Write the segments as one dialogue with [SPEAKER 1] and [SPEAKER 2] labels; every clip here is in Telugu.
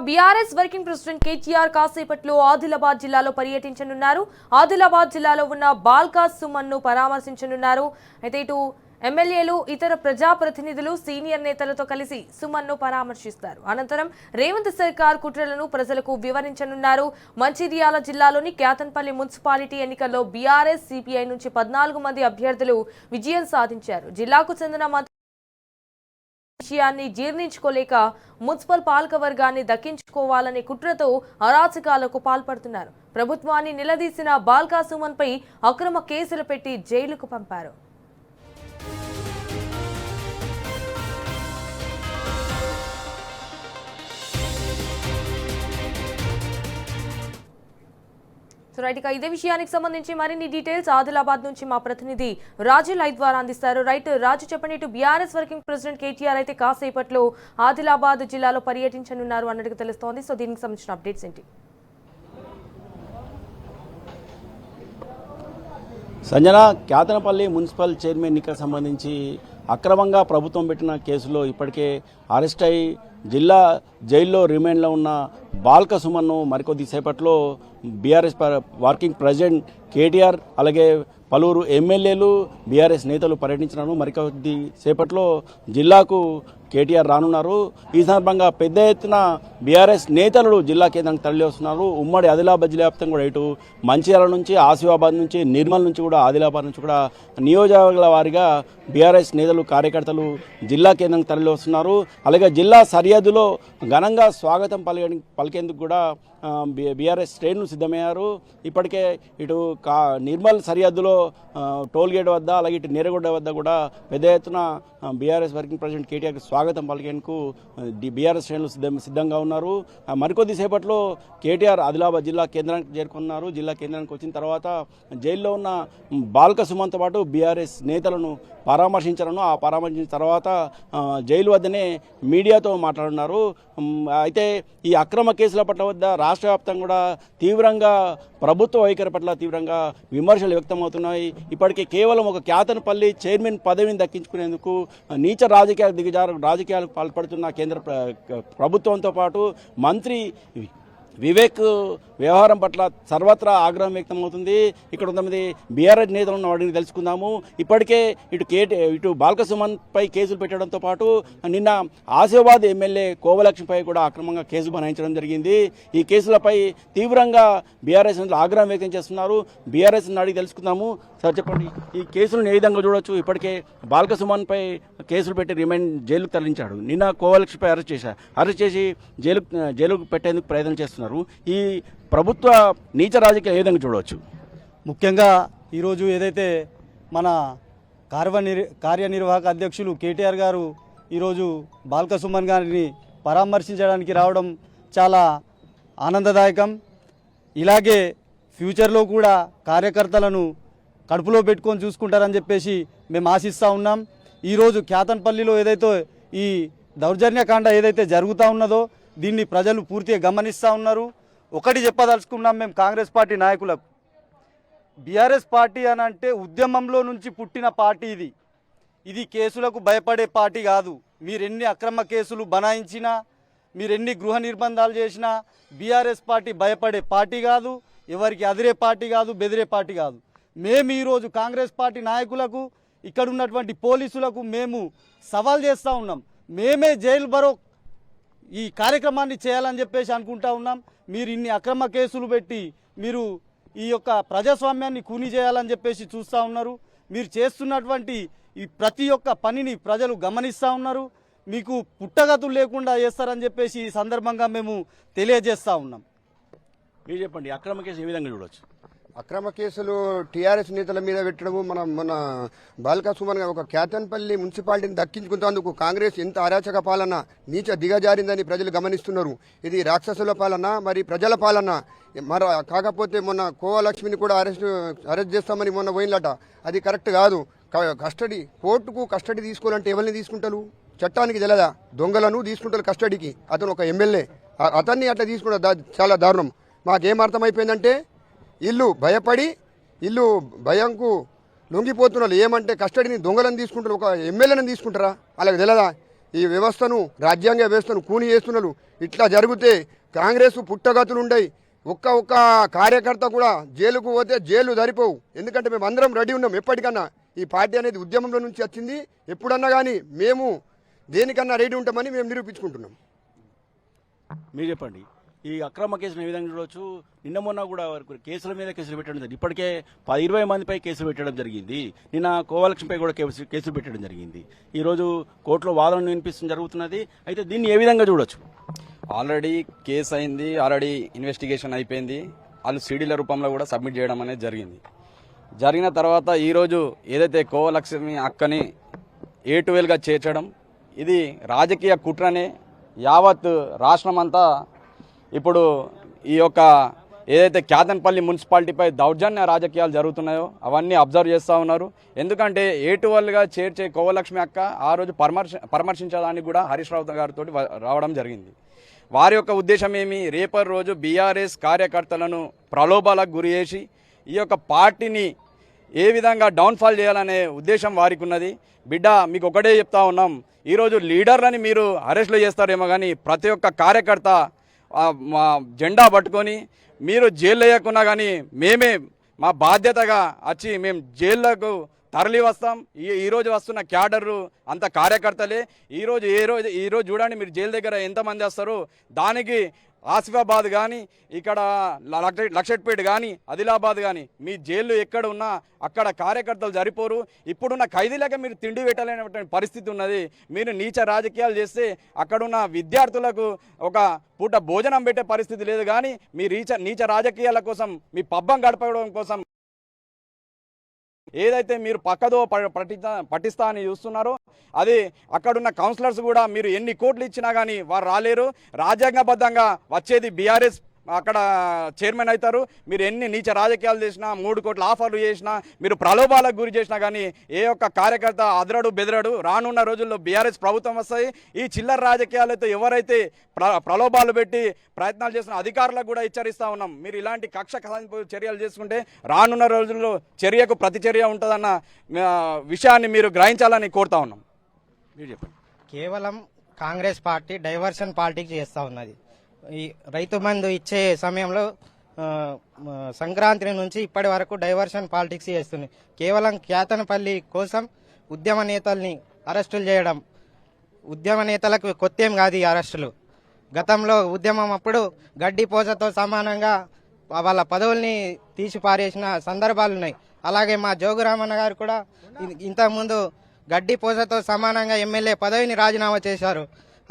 [SPEAKER 1] బీఆర్ఎస్ వర్కింగ్ ప్రెసిడెంట్ కేటీఆర్ కాసేపట్లో ఆదిలాబాద్ జిల్లాలో పర్యటించనున్నారు. ఆదిలాబాద్ జిల్లాలో ఉన్న బాల్కా సుమన్ను పరామర్శించనున్నారు. అయితే ఇటు ఎమ్మెల్యేలు, ఇతర ప్రజాప్రతినిధులు, సీనియర్ నేతలతో కలిసి సుమన్ను పరామర్శిస్తారు. అనంతరం రేవంత్ సర్కార్ కుట్రలను ప్రజలకు వివరించనున్నారు. మంచిర్యాల జిల్లాలోని క్యాతన్పల్లి మున్సిపాలిటీ ఎన్నికల్లో బీఆర్ఎస్, సిపిఐ నుంచి 14 మంది అభ్యర్థులు విజయం సాధించారు. జిల్లాకు చెందిన విషయాన్ని జీర్ణించుకోలేక మున్సిపల్ పాలకవర్గాన్ని దక్కించుకోవాలనే కుట్రతో అరాచకాలకు పాల్పడుతున్నారు. ప్రభుత్వాన్ని నిలదీసిన బాల్కా సుమన్ పై అక్రమ కేసులు పెట్టి జైలుకు పంపారు. ఇదే విషయానికి సంబంధించి మరిన్ని డీటెయిల్స్ ఆదిలాబాద్ నుంచి మా ప్రతినిధి రాజు లైవ్ ద్వారా అందిస్తారు. రాజు, చెప్పండి. ఇటు బీఆర్ఎస్ వర్కింగ్ ప్రెసిడెంట్ కేటీఆర్ అయితే కాసేపట్లో ఆదిలాబాద్ జిల్లాలో పర్యటించనున్నారు అన్నట్టుగా తెలుస్తోంది. సో దీనికి సంబంధించిన అప్డేట్స్ ఏంటి?
[SPEAKER 2] సంజన, క్యాతనపల్లి మున్సిపల్ చైర్మన్ ఎన్నికకు సంబంధించి అక్రమంగా ప్రభుత్వం పెట్టిన కేసులో ఇప్పటికే అరెస్ట్ అయి జైల్లో రిమాండ్లో ఉన్న బాల్క సుమన్ను మరికొద్ది సేపట్లో బీఆర్ఎస్ వర్కింగ్ ప్రెసిడెంట్ కేటీఆర్ అలాగే పలువురు ఎమ్మెల్యేలు, బీఆర్ఎస్ నేతలు పర్యటించినారు. మరికొద్ది సేపట్లో జిల్లాకు కేటీఆర్ రానున్నారు. ఈ సందర్భంగా పెద్ద ఎత్తున బీఆర్ఎస్ నేతలు జిల్లా కేంద్రానికి తరలి వస్తున్నారు. ఉమ్మడి ఆదిలాబాద్ జిల్లా వ్యాప్తంగా కూడా ఇటు మంచిర్యాల నుంచి, ఆసిఫాబాద్ నుంచి, నిర్మల్ నుంచి కూడా, ఆదిలాబాద్ నుంచి కూడా నియోజకవర్గాల వారీగా బీఆర్ఎస్ నేతలు, కార్యకర్తలు జిల్లా కేంద్రానికి తరలి వస్తున్నారు. అలాగే జిల్లా సరిహద్దులో ఘనంగా స్వాగతం పలికేందుకు కూడా బీఆర్ఎస్ శ్రేణులు సిద్ధమయ్యారు. ఇప్పటికే ఇటు నిర్మల్ సరిహద్దులో టోల్గేట్ వద్ద, అలాగే ఇటు నేరగొండ వద్ద కూడా పెద్ద ఎత్తున బీఆర్ఎస్ వర్కింగ్ ప్రెసిడెంట్ కేటీఆర్కి స్వాగతం పలికేందుకు బీఆర్ఎస్ శ్రేణులు సిద్ధంగా ఉన్నారు. మరికొద్ది సేపట్లో కేటీఆర్ ఆదిలాబాద్ జిల్లా కేంద్రానికి చేరుకున్నారు. జిల్లా కేంద్రానికి వచ్చిన తర్వాత జైల్లో ఉన్న బాల్క సుమన్తో పాటు బీఆర్ఎస్ నేతలను పరామర్శించారను. ఆ పరామర్శించిన తర్వాత జైలు వద్దనే మీడియాతో మాట్లాడున్నారు. అయితే ఈ అక్రమ కేసుల పట్ల వద్ద రాష్ట్ర వ్యాప్తంగా కూడా తీవ్రంగా ప్రభుత్వ వైఖరి పట్ల తీవ్రంగా విమర్శలు వ్యక్తమవుతున్నాయి. ఇప్పటికే కేవలం ఒక క్యాతనపల్లి చైర్మన్ పదవిని దక్కించుకునేందుకు నీచ రాజకీయాలకు పాల్పడుతున్న కేంద్ర ప్రభుత్వంతో పాటు మంత్రి వివేక్ వ్యవహారం పట్ల సర్వత్రా ఆగ్రహం వ్యక్తమవుతుంది. ఇక్కడ 9 బీఆర్ఎస్ నేతలు ఉన్న వాడిని తెలుసుకుందాము. ఇప్పటికే ఇటు బాల్క సుమన్ పై కేసులు పెట్టడంతో పాటు నిన్న ఆసిఫాబాద్ ఎమ్మెల్యే కోవలక్ష్మిపై కూడా అక్రమంగా కేసు బనాయించడం జరిగింది. ఈ కేసులపై తీవ్రంగా బీఆర్ఎస్ నేతలు ఆగ్రహం వ్యక్తం చేస్తున్నారు. బీఆర్ఎస్ అడిగి తెలుసుకుందాము. సార్ చెప్పండి, ఈ కేసులను ఏ విధంగా చూడొచ్చు? ఇప్పటికే బాల్క సుమన్ పై కేసులు పెట్టి రిమాండ్ జైలుకు తరలించాడు. నిన్న కోవలక్ష్మిపై అరెస్ట్ చేసి జైలుకు పెట్టేందుకు ప్రయత్నం చేస్తున్నారు. ఈ ప్రభుత్వ నీచ రాజకీయాలు ఏ విధంగా చూడవచ్చు?
[SPEAKER 3] ముఖ్యంగా ఈరోజు ఏదైతే మన కార్యనిర్వాహక అధ్యక్షులు కేటీఆర్ గారు ఈరోజు బాల్క సుమన్ గారిని పరామర్శించడానికి రావడం చాలా ఆనందదాయకం. ఇలాగే ఫ్యూచర్లో కూడా కార్యకర్తలను కడుపులో పెట్టుకొని చూసుకుంటారని చెప్పేసి మేము ఆశిస్తూ ఉన్నాం. ఈరోజు క్యాతన్పల్లిలో ఏదైతే ఈ దౌర్జన్యకాండ ఏదైతే జరుగుతూ ఉన్నదో దీన్ని ప్రజలు పూర్తిగా గమనిస్తూ ఉన్నారు. ఒకటి చెప్పదలుచుకున్నాం మేము కాంగ్రెస్ పార్టీ నాయకులకు, బీఆర్ఎస్ పార్టీ అని అంటే ఉద్యమంలో నుంచి పుట్టిన పార్టీ ఇది కేసులకు భయపడే పార్టీ కాదు. మీరెన్ని అక్రమ కేసులు బనాయించినా, మీరెన్ని గృహ నిర్బంధాలు చేసినా బీఆర్ఎస్ పార్టీ భయపడే పార్టీ కాదు, ఎవరికి అదిరే పార్టీ కాదు, బెదిరే పార్టీ కాదు. మేము ఈరోజు కాంగ్రెస్ పార్టీ నాయకులకు, ఇక్కడ ఉన్నటువంటి పోలీసులకు మేము సవాల్ చేస్తూ ఉన్నాం. మేమే జైలు బరో ఈ కార్యక్రమాన్ని చేయాలని చెప్పేసి అనుకుంటా ఉన్నాం. మీరు ఇన్ని అక్రమ కేసులు పెట్టి మీరు ఈ యొక్క ప్రజాస్వామ్యాన్ని కూని చేయాలని చెప్పేసి చూస్తూ ఉన్నారు. మీరు చేస్తున్నటువంటి ఈ ప్రతి ఒక్క పనిని ప్రజలు గమనిస్తూ ఉన్నారు. మీకు పుట్టగతులు లేకుండా చేస్తారని చెప్పేసి ఈ సందర్భంగా మేము తెలియజేస్తూ ఉన్నాం.
[SPEAKER 2] మీరు చెప్పండి, అక్రమ కేసు ఏ విధంగా చూడవచ్చు?
[SPEAKER 4] అక్రమ కేసులు టీఆర్ఎస్ నేతల మీద పెట్టడము, మన బాల్క సుమన్ ఒక క్యాతన్పల్లి మున్సిపాలిటీని దక్కించుకునేందుకు కాంగ్రెస్ ఎంత అరాచక పాలన, నీచ దిగజారిందని ప్రజలు గమనిస్తున్నారు. ఇది రాక్షసుల పాలన, మరి ప్రజల పాలన. మరి కాకపోతే మొన్న కోవలక్ష్మిని కూడా అరెస్ట్ చేస్తామని మొన్న పోయినలట. అది కరెక్ట్ కాదు. కోర్టుకు కస్టడీ తీసుకోవాలంటే ఎవరిని తీసుకుంటారు? చట్టానికి తెలదా? దొంగలను తీసుకుంటారు కస్టడీకి. అతను ఒక ఎమ్మెల్యే, అతన్ని అట్లా తీసుకుంటారు. చాలా దారుణం. మాకేం అర్థమైపోయిందంటే ఇల్లు భయంకు లొంగిపోతున్నారు. ఏమంటే కస్టడీని దొంగలను తీసుకుంటారు, ఒక ఎమ్మెల్యేని తీసుకుంటారా? అలాగే తెలదా? ఈ వ్యవస్థను రాజ్యాంగ వ్యవస్థను కూని చేస్తున్నారు. ఇట్లా జరిగితే కాంగ్రెస్ పుట్టగతులు ఉండయి. ఒక్క కార్యకర్త కూడా జైలుకు పోతే జైలు సరిపోవు. ఎందుకంటే మేము అందరం రెడీ ఉన్నాం. ఎప్పటికన్నా ఈ పార్టీ అనేది ఉద్యమంలో నుంచి వచ్చింది. ఎప్పుడన్నా కానీ మేము దేనికన్నా రెడీ ఉంటామని మేము నిరూపించుకుంటున్నాం.
[SPEAKER 2] మీరు చెప్పండి, ఈ అక్రమ కేసులు ఏ విధంగా చూడవచ్చు? నిన్న మొన్న కూడా కేసుల మీద కేసులు పెట్టడం జరిగింది. ఇప్పటికే 20 మందిపై కేసులు పెట్టడం జరిగింది. నిన్న కోవలక్ష్మిపై కూడా కేసులు పెట్టడం జరిగింది. ఈరోజు కోర్టులో వాదన వినిపిస్తుంది జరుగుతున్నది. అయితే దీన్ని ఏ విధంగా చూడొచ్చు?
[SPEAKER 5] ఆల్రెడీ కేసు అయింది, ఆల్రెడీ ఇన్వెస్టిగేషన్ అయిపోయింది. వాళ్ళు సీడీల రూపంలో కూడా సబ్మిట్ చేయడం అనేది జరిగిన తర్వాత ఈరోజు ఏదైతే కోవలక్ష్మి అక్కని A12గా చేర్చడం, ఇది రాజకీయ కుట్రనే. యావత్ రాష్ట్రం అంతా ఇప్పుడు ఈ యొక్క ఏదైతే క్యాతన్పల్లి మున్సిపాలిటీపై దౌర్జన్య రాజకీయాలు జరుగుతున్నాయో అవన్నీ అబ్జర్వ్ చేస్తూ ఉన్నారు. ఎందుకంటే A12గా చేర్చే కోవలక్ష్మి అక్క ఆ రోజు పరామర్శించడానికి కూడా హరీష్ రావు గారితో రావడం జరిగింది. వారి యొక్క ఉద్దేశం ఏమి? రేపటి రోజు బీఆర్ఎస్ కార్యకర్తలను ప్రలోభాలకు గురి చేసి ఈ యొక్క పార్టీని ఏ విధంగా డౌన్ఫాల్ చేయాలనే ఉద్దేశం వారికి ఉన్నది. బిడ్డ, మీకు ఒకటే చెప్తా ఉన్నాం, ఈరోజు లీడర్లని మీరు అరెస్టులు చేస్తారేమో కానీ ప్రతి ఒక్క కార్యకర్త మా జెండా పట్టుకొని మీరు జైలు వేయకున్నా కానీ మేమే మా బాధ్యతగా వచ్చి మేము జైళ్లకు తరలి వస్తాం. ఈరోజు వస్తున్న క్యాడర్లు అంత కార్యకర్తలే. ఈరోజు చూడండి, మీరు జైలు దగ్గర ఎంతమంది వస్తారు. దానికి ఆసిఫాబాద్ కానీ, ఇక్కడ లక్షట్పేట కానీ, ఆదిలాబాద్ కానీ, మీ జైళ్ళు ఎక్కడ ఉన్నా అక్కడ కార్యకర్తలు సరిపోరు. ఇప్పుడున్న ఖైదీలకే మీరు తిండి పెట్టలేనటువంటి పరిస్థితి ఉన్నది. మీరు నీచ రాజకీయాలు చేస్తే అక్కడున్న విద్యార్థులకు ఒక పూట భోజనం పెట్టే పరిస్థితి లేదు. కానీ మీ నీచ రాజకీయాల కోసం, మీ పబ్బం గడపడం కోసం ఏదైతే మీరు పక్కదో పట్టిస్తా అని చూస్తున్నారో అది అక్కడున్న కౌన్సిలర్స్ కూడా మీరు ఎన్ని కోట్లు ఇచ్చినా కానీ వారు రాలేరు. రాజ్యాంగబద్ధంగా వచ్చేది బీఆర్ఎస్ అక్కడ చైర్మన్ అవుతారు. మీరు ఎన్ని నీచ రాజకీయాలు చేసినా, 3 కోట్ల ఆఫర్లు చేసినా, మీరు ప్రలోభాలకు గురి చేసినా కానీ ఏ ఒక్క కార్యకర్త అదరడు బెదరడు. రానున్న రోజుల్లో బీఆర్ఎస్ ప్రభుత్వం వస్తాయి. ఈ చిల్లర రాజకీయాలతో ఎవరైతే ప్రలోభాలు పెట్టి ప్రయత్నాలు చేస్తున్న అధికారులకు కూడా హెచ్చరిస్తూ ఉన్నాం. మీరు ఇలాంటి కక్ష చర్యలు చేసుకుంటే రానున్న రోజుల్లో చర్యకు ప్రతిచర్య ఉంటుందన్న విషయాన్ని మీరు గ్రహించాలని కోరుతా ఉన్నాం.
[SPEAKER 2] మీరు చెప్పండి.
[SPEAKER 6] కేవలం కాంగ్రెస్ పార్టీ డైవర్షన్ పాలిటిక్స్ చేస్తూ ఉన్నది. ఈ రైతు బంధు ఇచ్చే సమయంలో సంక్రాంతి నుంచి ఇప్పటి వరకు డైవర్షన్ పాలిటిక్స్ చేస్తుంది. కేవలం క్యాతనపల్లి కోసం ఉద్యమ నేతల్ని అరెస్టులు చేయడం, ఉద్యమ నేతలకు కొత్తేం కాదు ఈ అరెస్టులు. గతంలో ఉద్యమం అప్పుడు గడ్డి పోసతో సమానంగా వాళ్ళ పదవుల్ని తీసి పారేసిన సందర్భాలు ఉన్నాయి. అలాగే మా జోగురామన్న గారు కూడా ఇంతకుముందు గడ్డి పోసతో సమానంగా ఎమ్మెల్యే పదవిని రాజీనామా చేశారు.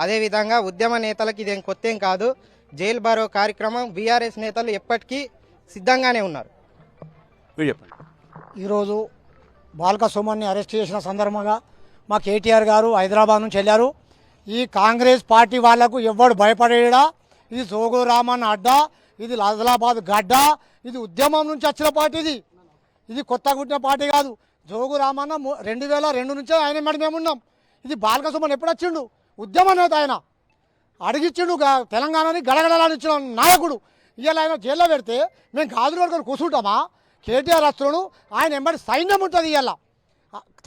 [SPEAKER 6] అదేవిధంగా ఉద్యమ నేతలకు ఇదేం కొత్తేం కాదు. జైలు బారో కార్యక్రమం బీఆర్ఎస్ నేతలు ఎప్పటికీ సిద్ధంగానే ఉన్నారు.
[SPEAKER 2] మీరు చెప్పండి.
[SPEAKER 7] ఈరోజు బాల్క సుమన్ని అరెస్ట్ చేసిన సందర్భంగా మా కేటీఆర్ గారు హైదరాబాద్ నుంచి వెళ్ళారు. ఈ కాంగ్రెస్ పార్టీ వాళ్లకు ఎవ్వడు భయపడేడా? ఇది జోగు రామన్న అడ్డా, ఇది ఆదిలాబాద్ గడ్డ, ఇది ఉద్యమం నుంచి వచ్చిన పార్టీ. ఇది కొత్తగా పుట్టిన పార్టీ కాదు. జోగు రామన్న 2002 నుంచే ఆయన మేడం మేము ఉన్నాం. ఇది బాల్క సుమన్ ఎప్పుడు వచ్చిండు? ఉద్యమ నేత ఆయన. అడిగిచ్చిండు తెలంగాణని గడగడలాడించిన నాయకుడు. ఇవాళ ఆయన జైల్లో పెడితే మేము గాజులు వరకు కూర్చుంటామా? కేటీఆర్ వస్తున్నాడు, ఆయన ఎంబడి సైన్యం ఉంటుంది. ఇవాళ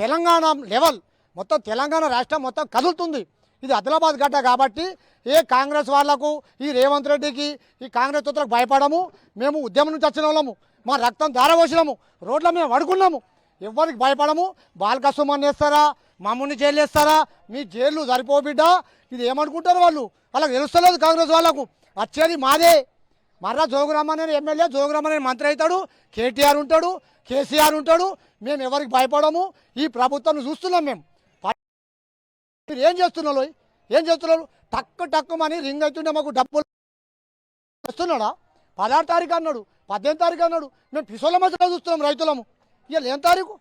[SPEAKER 7] తెలంగాణ లెవెల్ మొత్తం తెలంగాణ రాష్ట్రం మొత్తం కదులుతుంది. ఇది ఆదిలాబాద్ గడ్డ కాబట్టి ఏ కాంగ్రెస్ వాళ్లకు, ఈ రేవంత్ రెడ్డికి, ఈ కాంగ్రెస్ తోతలకు భయపడము. మేము ఉద్యమం నుంచి వచ్చిన వాళ్ళము, మా రక్తం ధారపోసినాము, రోడ్ల మేము అడుగున్నాము, ఎవరికి భయపడము. బాల్క సుమన్ వేస్తారా, మమ్మల్ని జైలు వేస్తారా? మీ జైలు సరిపో బిడ్డ. ఇది ఏమనుకుంటారు వాళ్ళు? వాళ్ళకి తెలుస్తలేదు. కాంగ్రెస్ వాళ్ళకు వచ్చేది మాదే. మర్రా జోగురామన్ ఎమ్మెల్యే, జోగురామన్ మంత్రి అవుతాడు, కేటీఆర్ ఉంటాడు, కేసీఆర్ ఉంటాడు. మేము ఎవరికి భయపడము. ఈ ప్రభుత్వం చూస్తున్నాం. మేము మీరు ఏం చేస్తున్నారు? టక్కుమని రింగ్ అవుతుండే మాకు డబ్బులు వస్తున్నాడా? 16 తారీఖు అన్నాడు, 18 తారీఖు అన్నాడు. మేము పిసోల మధ్యలో చూస్తున్నాం రైతులము. ఇవాళ ఏం తారీఖు?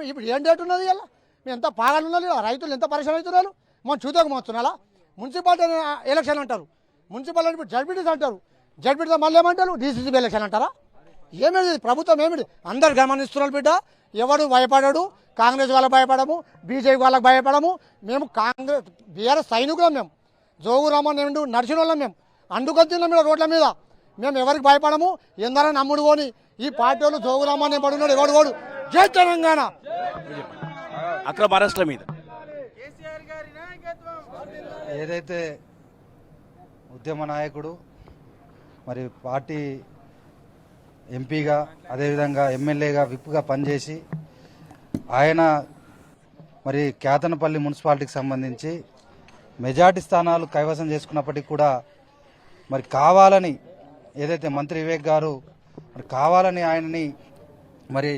[SPEAKER 7] ఇప్పుడు ఏం డేట్ ఉన్నది? ఇవాళ మేము ఎంత పాగాలు ఉన్నది, రైతులు ఎంత పరిశ్రమ అవుతున్నారు. మనం చూద్దాం వస్తున్నాలా? మున్సిపాలిటీ ఎలక్షన్ అంటారు, మున్సిపాలిటీ ఇప్పుడు జడ్పీటీసీ అంటారు, జడ్పీటీసీ మళ్ళీ ఏమంటారు? డీసీసీబీ ఎలక్షన్ అంటారా? ఏమిటి ప్రభుత్వం? ఏమిటి? అందరు గమనిస్తున్నారు బిడ్డ. ఎవడు భయపడాడు. కాంగ్రెస్ వాళ్ళకి భయపడము, బీజేపీ వాళ్ళకి భయపడము. మేము కాంగ్రెస్ బీఆర్ఎస్ సైనికులం. మేము జోగు రామన్ నడిచిన వాళ్ళం. మేము అండుకొచ్చినాం మీద రోడ్ల మీద. మేము ఎవరికి భయపడము. ఎందరో నమ్ముడు పోని ఈ పార్టీ వాళ్ళు జోగు రామన్ పడున్నాడు. ఎవడు జై తెలంగాణ.
[SPEAKER 2] అక్రమ అరెస్టుల మీద
[SPEAKER 8] ఏదైతే ఉద్యమ నాయకుడు మరి పార్టీ ఎంపీగా అదేవిధంగా ఎమ్మెల్యేగా విప్గా పనిచేసి ఆయన మరి కేతనపల్లి మున్సిపాలిటీకి సంబంధించి మెజార్టీ స్థానాలు కైవసం చేసుకున్నప్పటికీ కూడా మరి కావాలని ఏదైతే మంత్రి వివేక్ గారు మరి కావాలని ఆయనని మరి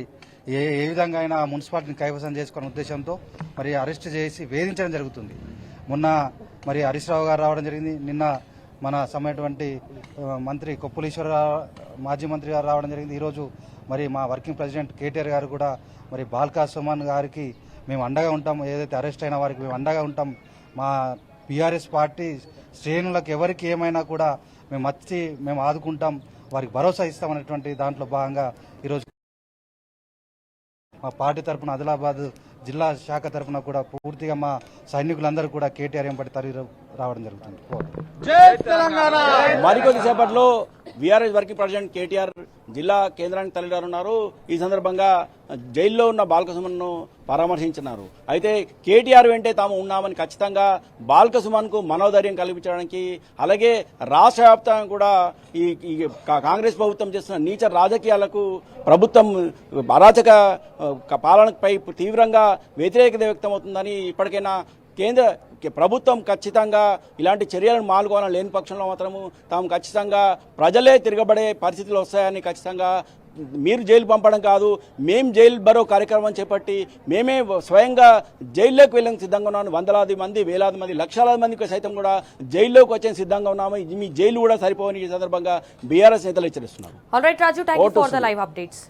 [SPEAKER 8] ఏ విధంగా అయినా మున్సిపాలిటీని కైవసం చేసుకున్న ఉద్దేశంతో మరి అరెస్ట్ చేసి వేధించడం జరుగుతుంది. మొన్న మరి హరీష్ రావు గారు రావడం జరిగింది. నిన్న మన సమయటువంటి మంత్రి కొప్పులీశ్వరరావు మాజీ మంత్రి గారు రావడం జరిగింది. ఈరోజు మరి మా వర్కింగ్ ప్రెసిడెంట్ కేటీఆర్ గారు కూడా మరి బాల్కా సుమన్ గారికి మేము అండగా ఉంటాం, ఏదైతే అరెస్ట్ అయిన వారికి మేము అండగా ఉంటాం, మా బీఆర్ఎస్ పార్టీ శ్రేణులకు ఎవరికి ఏమైనా కూడా మేము ఆదుకుంటాం, వారికి భరోసా ఇస్తామనేటువంటి దాంట్లో భాగంగా ఈరోజు మా పార్టీ తరఫున ఆదిలాబాద్ జిల్లా శాఖ తరఫున కూడా పూర్తిగా మా సైనికులందరూ కూడా కేటీఆర్ ఎంపటి తరలి రావడం జరుగుతుంది.
[SPEAKER 2] మరికొద్ది సేపట్లో బీఆర్ఎస్ వర్కింగ్ ప్రెసిడెంట్ కేటీఆర్ జిల్లా కేంద్రానికి తరలిరానున్నారు. ఈ సందర్భంగా జైల్లో ఉన్న బాల్క సుమన్ను పరామర్శించినారు. అయితే కేటీఆర్ వెంటే తాము ఉన్నామని ఖచ్చితంగా బాల్క సుమన్కు మనోధైర్యం కల్పించడానికి, అలాగే రాష్ట్ర వ్యాప్తంగా కూడా ఈ కాంగ్రెస్ ప్రభుత్వం చేస్తున్న నీచ రాజకీయాలకు ప్రభుత్వం అరాచక పాలనపై తీవ్రంగా వ్యతిరేకత వ్యక్తమవుతుందని, ఇప్పటికైనా కేంద్ర ప్రభుత్వం ఖచ్చితంగా ఇలాంటి చర్యలను మాల్గొనాలని లేని పక్షంలో మాత్రము తాము ఖచ్చితంగా ప్రజలే తిరగబడే పరిస్థితులు వస్తాయని, ఖచ్చితంగా మీరు జైలు పంపడం కాదు, మేం జైలు బరో కార్యక్రమం చేపట్టి మేమే స్వయంగా జైల్లోకి వెళ్ళడానికి సిద్ధంగా ఉన్నాము. వందలాది మంది, వేలాది మంది, లక్షలాది మందికి సైతం కూడా జైల్లోకి వచ్చే సిద్ధంగా ఉన్నాము. మీ జైలు కూడా సరిపోవని ఈ సందర్భంగా బీఆర్ఎస్ నేతలు హెచ్చరిస్తున్నారు.
[SPEAKER 1] All right Raju, thank you for the live updates.